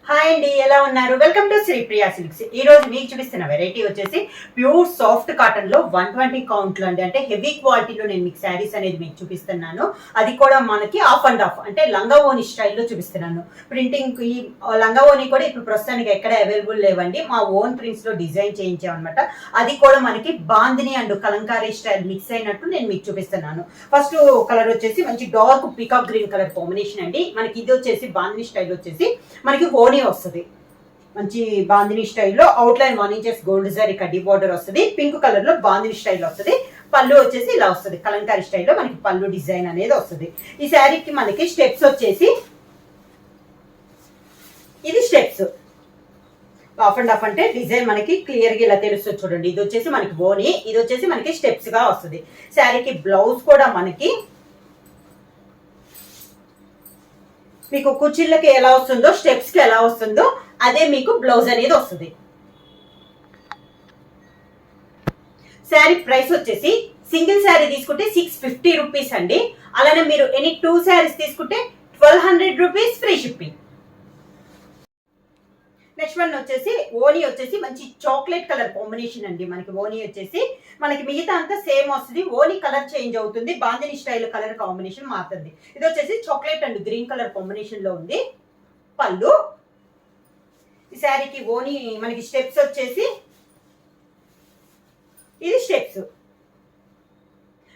Hi అండి, ఎలా ఉన్నారు? Welcome to Sri Priya silks. ఈ రోజు మీకు చూపిస్తున్న వెరైటీ వచ్చేసి ప్యూర్ సాఫ్ట్ కాటన్ లో 120 కౌంట్లు అండి. అంటే హెవీ క్వాలిటీలో నేను మీకు శారీస్ అనేది మీకు చూపిస్తున్నాను. అది కూడా మనకి ఆఫ్ అండ్ ఆఫ్ అంటే లంగా ఓని స్టైల్లో చూపిస్తున్నాను. ప్రింటింగ్ ఈ లంగా ఓని కూడా ఇప్పుడు ప్రస్తుతానికి ఎక్కడ అవైలబుల్ లేవండి. మా ఓన్ ప్రింట్స్ లో డిజైన్ చేయించామన్నమాట. అది కూడా మనకి bandhani and Kalamkari style mix అయినట్టు నేను మీకు చూపిస్తున్నాను. ఫస్ట్ కలర్ వచ్చేసి మంచి dark peacock green colour combination అండి. మనకి ఇది వచ్చేసి బాందిని స్టైల్ వచ్చేసి మనకి ఓని వస్తుంది. మంచి బాందిని స్టైల్లో out line 1 inches gold zari కడ్డీ బార్డర్ వస్తుంది. పింక్ కలర్ లో బాందిని స్టైల్ వస్తుంది. పళ్ళు వచ్చేసి ఇలా వస్తుంది. కలంకారీ స్టైల్లో మనకి పళ్ళు డిజైన్ అనేది వస్తుంది. ఈ శారీకి మనకి స్టెప్స్ వచ్చేసి ఇది స్టెప్స్ ఆఫ్ అండ్ ఆఫ్ అంటే డిజైన్ మనకి క్లియర్ గా ఇలా తెలుస్తుంది చూడండి. ఇది వచ్చేసి మనకి బోని, ఇది వచ్చేసి మనకి స్టెప్స్ గా వస్తుంది. శారీకి బ్లౌజ్ కూడా మనకి మీకు కుర్చీలకి ఎలా వస్తుందో స్టెప్స్ కి ఎలా వస్తుందో అదే మీకు బ్లౌజ్ అనేది వస్తుంది. శారీ ప్రైస్ వచ్చేసి సింగిల్ శారీ తీసుకుంటే 650 రూపీస్ అండి. అలానే మీరు ఎనీ 2 శారీస్ తీసుకుంటే 1200 rupees free shipping. Next one వచ్చేసి ఓనీ వచ్చేసి మంచి చాక్లెట్ కలర్ కాంబినేషన్ అండి. మనకి ఓనీ వచ్చేసి మనకి మిగతా అంతా సేమ్ వస్తుంది. ఓనీ కలర్ చేంజ్ అవుతుంది. బాందిని స్టైల్ కలర్ కాంబినేషన్ మారుతుంది. ఇది వచ్చేసి chocolate and green colour combination లో ఉంది. పళ్ళు ఈ శారీకి ఓనీ మనకి స్టెప్స్ వచ్చేసి ఇది స్టెప్స్.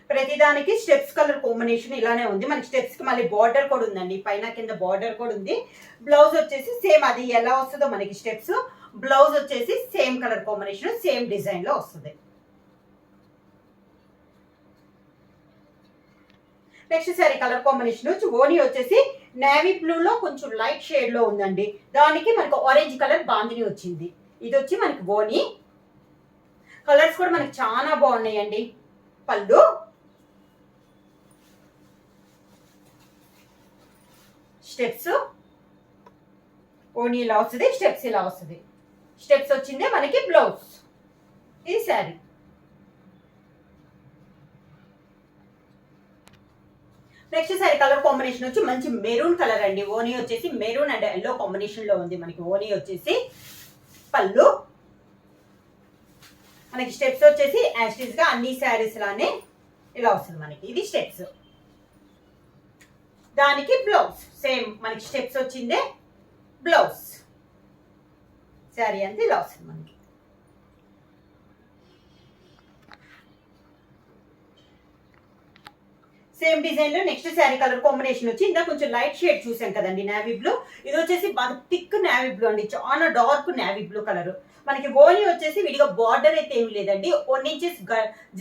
ప్రతిదానికి స్టెప్స్ కలర్ కాంబినేషన్ ఇలానే ఉంది. మనకి స్టెప్స్ కి మళ్ళీ బార్డర్ కూడా ఉందండి. పైన కింద బార్డర్ కూడా ఉంది. బ్లౌజ్ వచ్చేసి సేమ్ అది ఎలా వస్తుందో మనకి స్టెప్స్ బ్లౌజ్ వచ్చేసి same colour combination same design లో వస్తుంది. నెక్స్ట్ సారీ కలర్ కాంబినేషన్ ఓనీ వచ్చేసి నేవీ బ్లూ లో కొంచెం లైట్ షేడ్ లో ఉందండి. దానికి మనకు ఆరెంజ్ కలర్ బాందిని వచ్చింది. ఇది వచ్చి మనకి ఓనీ కలర్స్ కూడా మనకి చాలా బాగున్నాయండి. పళ్ళు స్టెప్స్ ఓనీ ఇలా వస్తుంది. స్టెప్స్ ఇలా వస్తుంది. స్టెప్స్ వచ్చిందే మనకి బ్లౌజ్. ఇది sari. Next sari colour combination వచ్చి మంచి మెరూన్ కలర్ అండి. ఓనీ వచ్చేసి మెరూన్ అండ్ ఎల్లో కాంబినేషన్ లో ఉంది. మనకి ఓనీ వచ్చేసి పళ్ళు మనకి స్టెప్స్ వచ్చేసి యాస్టీస్ గా అన్ని శారీస్ లానే ఇలా వస్తుంది. మనకి ఇది స్టెప్స్. దానికి బ్లౌజ్ సేమ్ మనకి స్టెప్స్ వచ్చిందే బ్లౌజ్. శారీ అంతా ఇలా వస్తుంది మనకి. సేమ్ డిజైన్ లో నెక్స్ట్ శారీ కలర్ కాంబినేషన్ వచ్చి ఇందా కొంచెం లైట్ షేడ్ చూసాం కదండి నేవీ బ్లూ. ఇది వచ్చేసి బాగా థిక్ నేవీ బ్లూ అండి. చాలా డార్క్ నేవీ బ్లూ కలర్. మనకి ఓనీ వచ్చేసి విడిగా బార్డర్ అయితే ఏమి లేదండి. 1 ఇంచెస్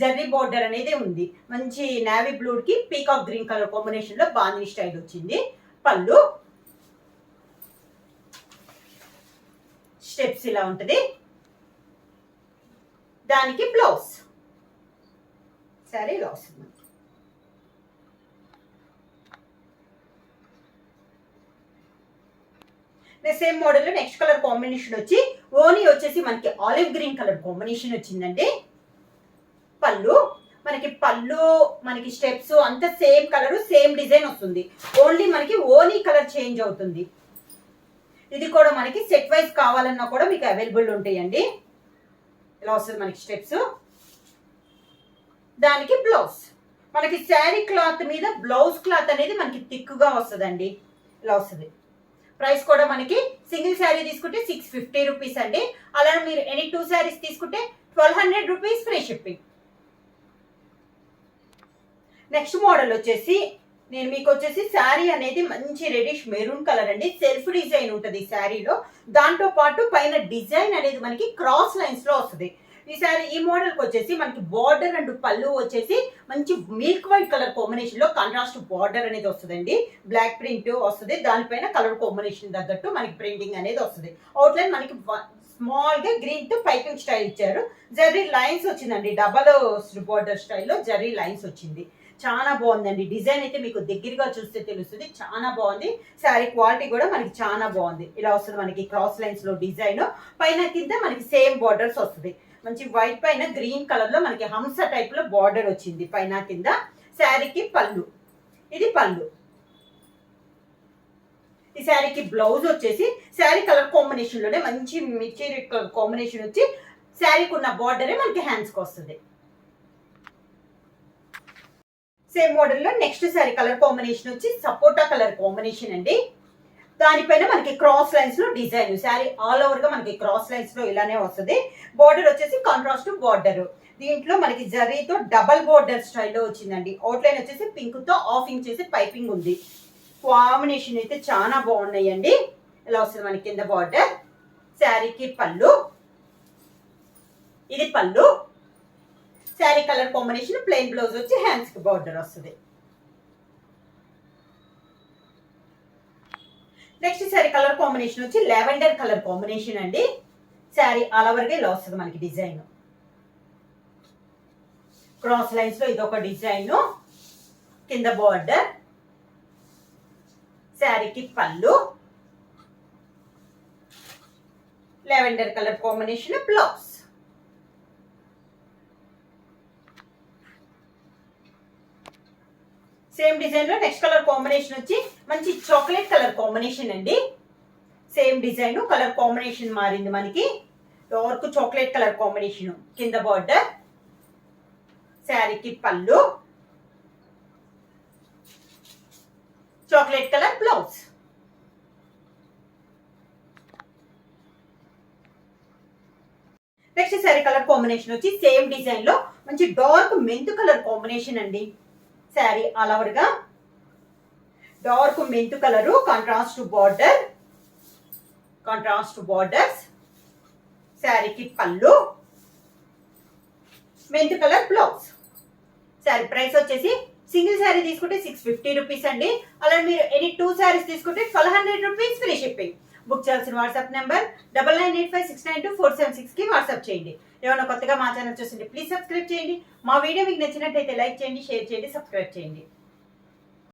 జర్రీ బార్డర్ అనేది ఉంది. మంచి నేవీ బ్లూ కి పీకాక్ గ్రీన్ కలర్ కాంబినేషన్ లో బాందిని స్టైల్ వచ్చింది. పళ్ళు స్టెప్స్ ఇలా ఉంటది. దానికి బ్లౌజ్ శారీ ఇలా వస్తుంది. సేమ్ మోడల్ లో నెక్స్ట్ కలర్ కాంబినేషన్ వచ్చి ఓనీ వచ్చేసి మనకి ఆలివ్ గ్రీన్ కలర్ కాంబినేషన్ వచ్చిందండి. పళ్ళు మనకి స్టెప్స్ అంతా సేమ్ కలర్ సేమ్ డిజైన్ వస్తుంది. ఓన్లీ మనకి ఓనీ కలర్ చేంజ్ అవుతుంది. ఇది కూడా మనకి సెట్ వైజ్ కావాలన్నా కూడా మీకు అవైలబుల్ ఉంటాయండి. ఇలా వస్తుంది మనకి స్టెప్స్. దానికి బ్లౌజ్ మనకి శారీ క్లాత్ మీద బ్లౌజ్ క్లాత్ అనేది మనకి థిక్గా వస్తుందండి. ఇలా వస్తుంది. ప్రైస్ కూడా మనకి సింగిల్ శారీ తీసుకుంటే 650 రూపీస్ అండి. అలానే మీరు ఎనీ 2 శారీస్ తీసుకుంటే 1200 rupees free shipping. Next model వచ్చేసి నేను మీకు వచ్చేసి శారీ అనేది మంచి రెడిష్ మెరూన్ కలర్ అండి. సెల్ఫ్ డిజైన్ ఉంటుంది ఈ శారీలో. దాంతో పాటు పైన డిజైన్ అనేది మనకి క్రాస్ లైన్స్ లో వస్తుంది. ఈ శారీ ఈ మోడల్ కి వచ్చేసి మనకి బార్డర్ అండ్ పళ్ళు వచ్చేసి మంచి మిల్క్ వైట్ కలర్ కాంబినేషన్ లో కాంట్రాస్ట్ బార్డర్ అనేది వస్తుందండి. బ్లాక్ ప్రింట్ వస్తుంది. దానిపైన కలర్ కాంబినేషన్ తగ్గట్టు మనకి ప్రింటింగ్ అనేది వస్తుంది. అవుట్లైన్ మనకి స్మాల్ గా గ్రీన్ తో పైపింగ్ స్టైల్ ఇచ్చారు. జర్రీ లైన్స్ వచ్చిందండి. డబల్ బార్డర్ స్టైల్లో జర్రీ లైన్స్ వచ్చింది. చాలా బాగుందండి. డిజైన్ అయితే మీకు దగ్గరగా చూస్తే తెలుస్తుంది. చాలా బాగుంది. శారీ క్వాలిటీ కూడా మనకి చాలా బాగుంది. ఇలా వస్తుంది మనకి క్రాస్ లైన్స్ లో డిజైన్. పైన కింద మనకి సేమ్ బార్డర్స్ వస్తుంది. మంచి వైట్ పైన గ్రీన్ కలర్ లో మనకి హంస టైప్ లో బార్డర్ వచ్చింది పైన కింద. శారీకి పళ్ళు ఇది పళ్ళు. ఈ శారీకి బ్లౌజ్ వచ్చేసి శారీ కలర్ కాంబినేషన్ లోనే మంచి మిర్చి కలర్ కాంబినేషన్ వచ్చి శారీకి ఉన్న బార్డరే మనకి హ్యాండ్స్ కి వస్తుంది. సేమ్ మోడల్ లో నెక్స్ట్ శారీ కలర్ కాంబినేషన్ వచ్చి సపోటా కలర్ కాంబినేషన్ అండి. దానిపైన మనకి క్రాస్ లైన్స్ లో డిజైన్, శారీ ఆల్ ఓవర్ గా మనకి క్రాస్ లైన్స్ లో ఇలానే వస్తుంది. బార్డర్ వచ్చేసి కాంట్రాస్ట్ బార్డర్, దీంట్లో మనకి జరీతో డబల్ బోర్డర్ స్టైల్లో వచ్చిందండి. అవుట్లైన్ వచ్చేసి పింక్ తో హాఫ్ ఇంచ్ చేసి పైపింగ్ ఉంది. కాంబినేషన్ అయితే చాలా బాగున్నాయండి. ఇలా వస్తుంది మనకి కింద బార్డర్. శారీకి పళ్ళు, ఇది పళ్ళు. Sari colour combination plain blouse వచ్చి హ్యాండ్స్ కి బార్డర్ వస్తుంది. నెక్స్ట్ శారీ కలర్ కాంబినేషన్ వచ్చి లావెండర్ కలర్ కాంబినేషన్ అండి. శారీ ఆల్ ఓవర్ గా ఇలా వస్తుంది మనకి డిజైన్. క్రాస్ లైన్స్ లో ఇదొక డిజైన్, కింద బార్డర్. శారీకి పళ్ళు, lavender colour combination blouse. Same design లో నెక్స్ట్ కలర్ కాంబినేషన్ వచ్చి మంచి చాక్లెట్ కలర్ కాంబినేషన్ అండి. సేమ్ డిజైన్, కలర్ కాంబినేషన్ మారింది మనకి. డార్క్ చాక్లెట్ కలర్ కాంబినేషన్, కింద బార్డర్. శారీకి పళ్ళు, chocolate colour blouse. Next sari colour combination వచ్చి సేమ్ డిజైన్ లో మంచి డార్క్ మెంతు కలర్ కాంబినేషన్ అండి. శారీ ఆల్ ఓవర్ గా డార్క్ మెంతు colour, contrast border, contrast borders. శారీకి పళ్ళు, మెంతు కలర్ బ్లౌజ్. శారీ ప్రైస్ వచ్చేసి సింగిల్ శారీ తీసుకుంటే 650 రూపీస్ అండి. అలా మీరు ఎనీ 2 శారీస్ తీసుకుంటే 1200 రూపీస్ ఫ్రీ షిప్పింగ్. బుక్ చేయాల్సిన వాట్సాప్ నెంబర్ 9985692476 కి వాట్సాప్ చేయండి. ఏమైనా కొత్తగా మా ఛానల్ చూసింటే ప్లీజ్ సబ్స్క్రైబ్ చేయండి. మా వీడియో మీకు నచ్చినట్టయితే లైక్ చేయండి, షేర్ చేయండి, సబ్స్క్రైబ్ చేయండి.